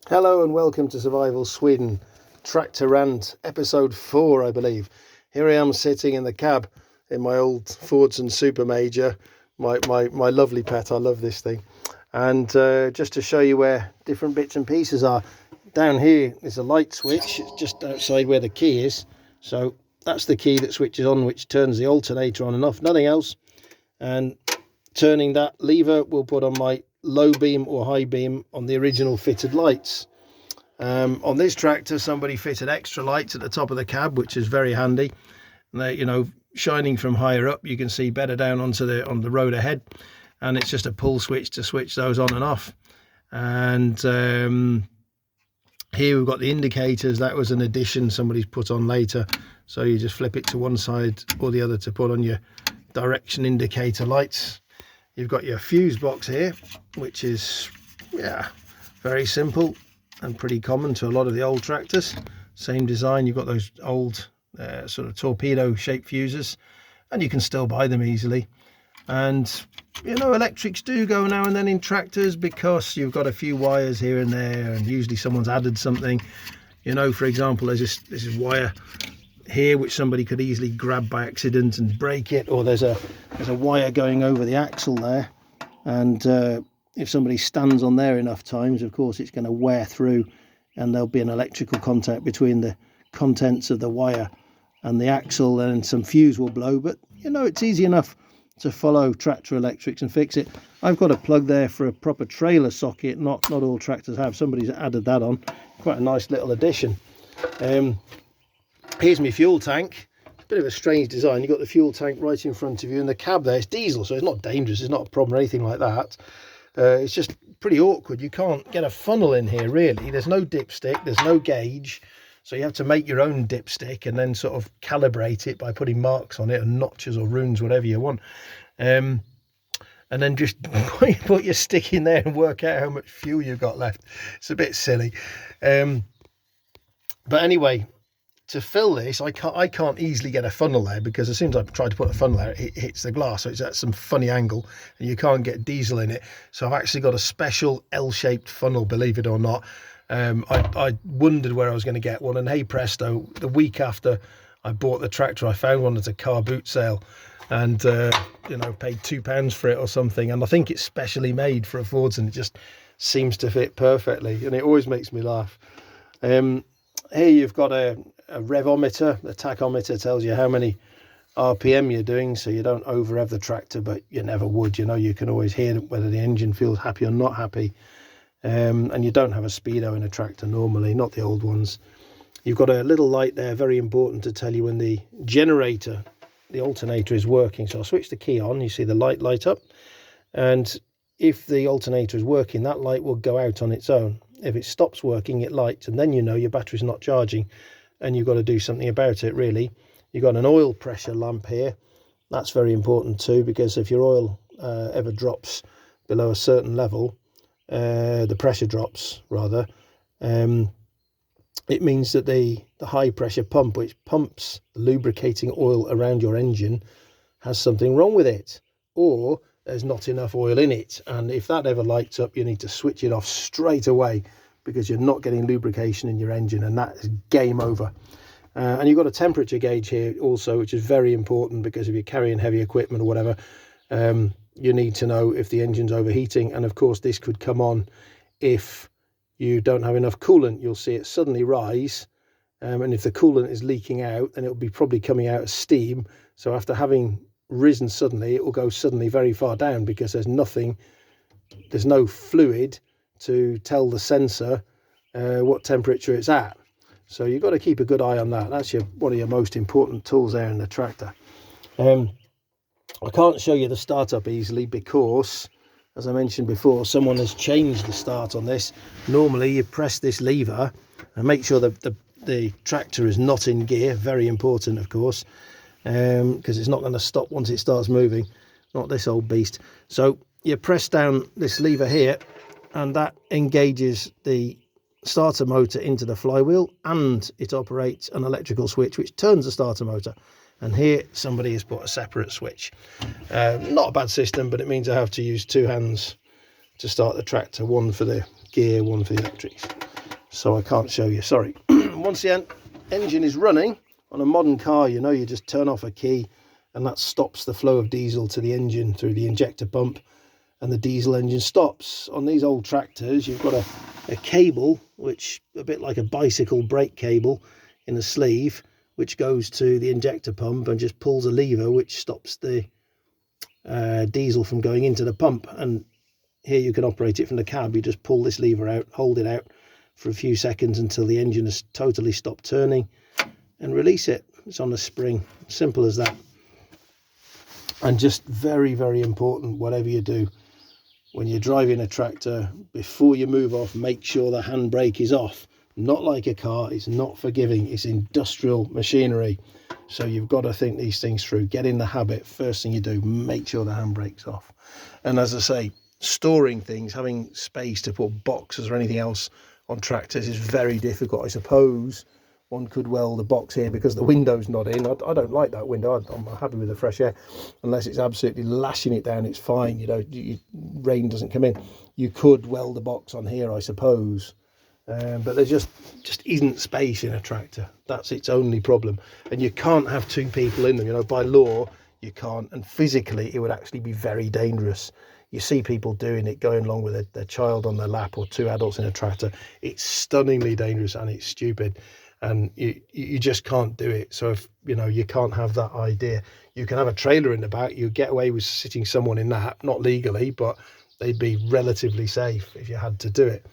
Hello and welcome to Survival Sweden, Tractor Rant, episode 4, I believe. Here I am sitting in the cab in my old Fordson Super Major, my lovely pet. I love this thing. And just to show you where different bits and pieces are, down here is a light switch. It's just outside where the key is. So that's the key that switches on, which turns the alternator on and off, nothing else. And turning that lever will put on my low beam or high beam on the original fitted lights. On this tractor, somebody fitted extra lights at the top of the cab, which is very handy. And they, shining from higher up, you can see better down on the road ahead. And it's just a pull switch to switch those on and off. And here we've got the indicators. That was an addition somebody's put on later. So you just flip it to one side or the other to put on your direction indicator lights. You've got your fuse box here, which is, very simple and pretty common to a lot of the old tractors. Same design. You've got those old sort of torpedo shaped fuses, and you can still buy them easily. And electrics do go now and then in tractors because you've got a few wires here and there, and usually someone's added something. For example, there's this wire here which somebody could easily grab by accident and break it, or there's a wire going over the axle there, and if somebody stands on there enough times, of course it's going to wear through, and there'll be an electrical contact between the contents of the wire and the axle, and some fuse will blow. But it's easy enough to follow tractor electrics and fix it. I've got a plug there for a proper trailer socket. Not all tractors have. Somebody's added that on. Quite a nice little addition. Here's my fuel tank. It's a bit of a strange design. You've got the fuel tank right in front of you, and the cab there is diesel, so it's not dangerous. It's not a problem or anything like that. It's just pretty awkward. You can't get a funnel in here, really. There's no dipstick. There's no gauge. So you have to make your own dipstick and then sort of calibrate it by putting marks on it and notches or runes, whatever you want. And then just put your stick in there and work out how much fuel you've got left. It's a bit silly. But anyway, to fill this, I can't easily get a funnel there, because as soon as I try to put a funnel there, it hits the glass, so it's at some funny angle and you can't get diesel in it. So I've actually got a special L-shaped funnel, believe it or not. I wondered where I was going to get one, and hey presto, the week after I bought the tractor, I found one at a car boot sale, and paid £2 for it or something. And I think it's specially made for a Fordson. It just seems to fit perfectly, and it always makes me laugh. Here you've got a revometer. The tachometer tells you how many RPM you're doing, so you don't over rev the tractor, but you never would. You can always hear whether the engine feels happy or not happy. And you don't have a speedo in a tractor normally, not the old ones. You've got a little light there, very important, to tell you when the generator, the alternator, is working. So I'll switch the key on. You see the light up, and if the alternator is working, that light will go out on its own. If it stops working, it lights, and then your battery's not charging, and you've got to do something about it, really. You've got an oil pressure lamp here. That's very important too, because if your oil ever drops below a certain level, the pressure drops rather, it means that the high pressure pump, which pumps lubricating oil around your engine, has something wrong with it, or there's not enough oil in it. And if that ever lights up, you need to switch it off straight away, because you're not getting lubrication in your engine, and that is game over. And you've got a temperature gauge here also, which is very important, because if you're carrying heavy equipment or whatever, you need to know if the engine's overheating. And of course this could come on if you don't have enough coolant. You'll see it suddenly rise, and if the coolant is leaking out, then it'll be probably coming out as steam. So after having risen suddenly, it will go suddenly very far down, because there's no fluid to tell the sensor what temperature it's at. So you've got to keep a good eye on that. That's one of your most important tools there in the tractor. I can't show you the startup easily because, as I mentioned before, someone has changed the start on this. Normally you press this lever and make sure that the tractor is not in gear. Very important, of course, because it's not going to stop once it starts moving. Not this old beast. So you press down this lever here, and that engages the starter motor into the flywheel, and it operates an electrical switch which turns the starter motor. And here somebody has put a separate switch. Not a bad system, but it means I have to use two hands to start the tractor, one for the gear, one for the electrics. so I can't show you, sorry. Once the engine is running, on a modern car, you know, you just turn off a key and that stops the flow of diesel to the engine through the injector pump, and the diesel engine stops. On these old tractors, you've got a cable, which a bit like a bicycle brake cable in a sleeve, which goes to the injector pump and just pulls a lever which stops the diesel from going into the pump. And here you can operate it from the cab. You just pull this lever out, hold it out for a few seconds until the engine has totally stopped turning, and release it. It's on a spring, simple as that. And just very, very important, whatever you do, when you're driving a tractor, before you move off, make sure the handbrake is off. Not like a car, it's not forgiving, it's industrial machinery. So you've got to think these things through. Get in the habit, first thing you do, make sure the handbrake's off. And as I say, storing things, having space to put boxes or anything else on tractors is very difficult. I suppose one could weld a box here because the window's not in. I don't like that window. I'm happy with the fresh air. Unless it's absolutely lashing it down, it's fine. You know, rain doesn't come in. You could weld a box on here, I suppose. But there just isn't space in a tractor. That's its only problem. And you can't have two people in them. You know, by law, you can't. And physically, it would actually be very dangerous. You see people doing it, going along with their child on their lap, or two adults in a tractor. It's stunningly dangerous and it's stupid. And you just can't do it. So if you know, you can't have that idea. You can have a trailer in the back. You get away with sitting someone in that, not legally, but they'd be relatively safe if you had to do it.